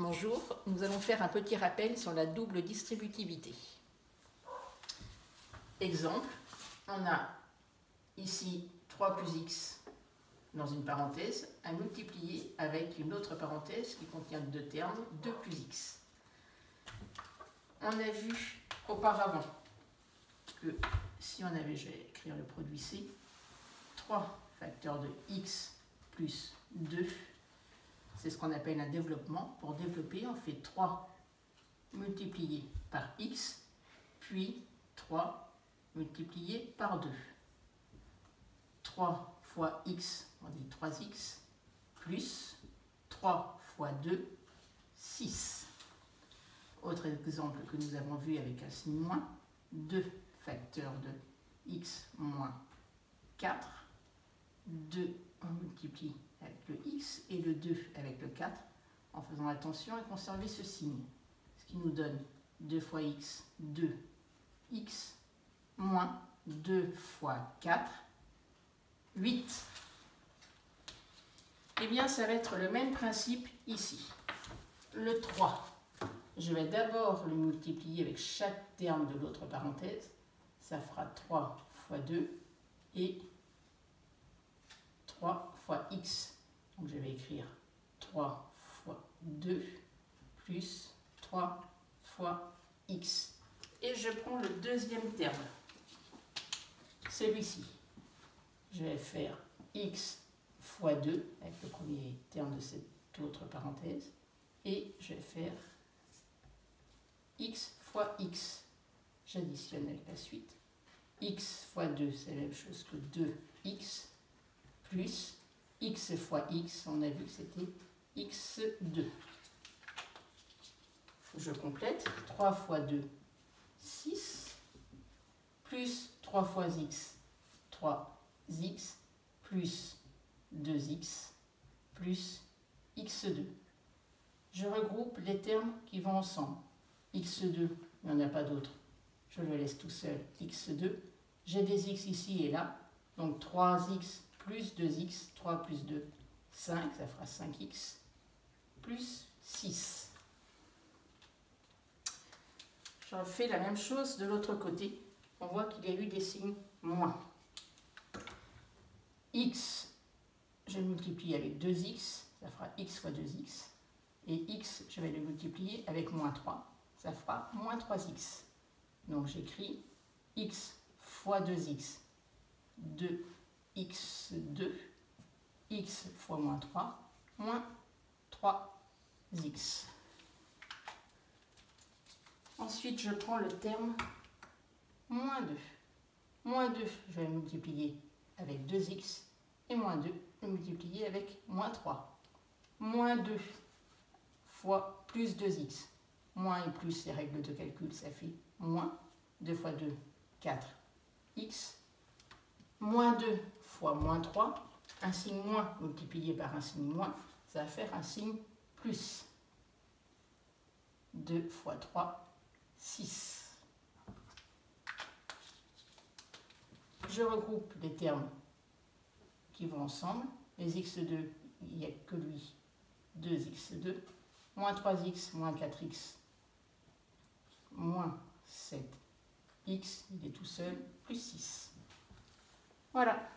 Bonjour, nous allons faire un petit rappel sur la double distributivité. Exemple, on a ici 3 plus x dans une parenthèse à multiplier avec une autre parenthèse qui contient deux termes, 2 plus x. On a vu auparavant que si on avait, je vais écrire le produit C, 3 facteurs de x plus 2, c'est ce qu'on appelle un développement. Pour développer, on fait 3 multiplié par x, puis 3 multiplié par 2. 3 fois x, on dit 3x, plus 3 fois 2, 6. Autre exemple que nous avons vu avec un signe moins, 2 facteurs de x moins 4, 2 on multiplie avec le x et le 2 avec le 4 en faisant attention à conserver ce signe. Ce qui nous donne 2 fois x, 2x, moins 2 fois 4, 8. Eh bien, ça va être le même principe ici. Le 3, je vais d'abord le multiplier avec chaque terme de l'autre parenthèse. Ça fera 3 fois 2 et 3 fois x. Donc je vais écrire 3 fois 2 plus 3 fois x. Et je prends le deuxième terme, celui-ci. Je vais faire x fois 2 avec le premier terme de cette autre parenthèse. Et je vais faire x fois x. J'additionne avec la suite. X fois 2, c'est la même chose que 2x. Plus x fois x, on a vu que c'était x2. Je complète. 3 fois 2, 6. Plus 3 fois x, 3x. Plus 2x. Plus x2. Je regroupe les termes qui vont ensemble. x2, il n'y en a pas d'autre. Je le laisse tout seul, x2. J'ai des x ici et là. Donc 3x plus 2x, 3 plus 2, 5, ça fera 5x, plus 6. J'en fais la même chose de l'autre côté. On voit qu'il y a eu des signes moins. X, je multiplie avec 2x, ça fera x fois 2x. Et x, je vais le multiplier avec moins 3, ça fera moins 3x. Donc j'écris x fois 2x, 2x2, x fois moins 3, moins 3x. Ensuite, je prends le terme moins 2. Moins 2, je vais le multiplier avec 2x, et moins 2, je vais multiplier avec moins 3. Moins 2 fois plus 2x. Moins et plus, les règles de calcul, ça fait moins. 2 fois 2, 4x. Moins 2 fois moins 3, un signe moins multiplié par un signe moins, ça va faire un signe plus. 2 fois 3, 6. Je regroupe les termes qui vont ensemble. Les x2, il n'y a que lui, 2x2, moins 3x, moins 4x, moins 7x, il est tout seul, plus 6. Voilà.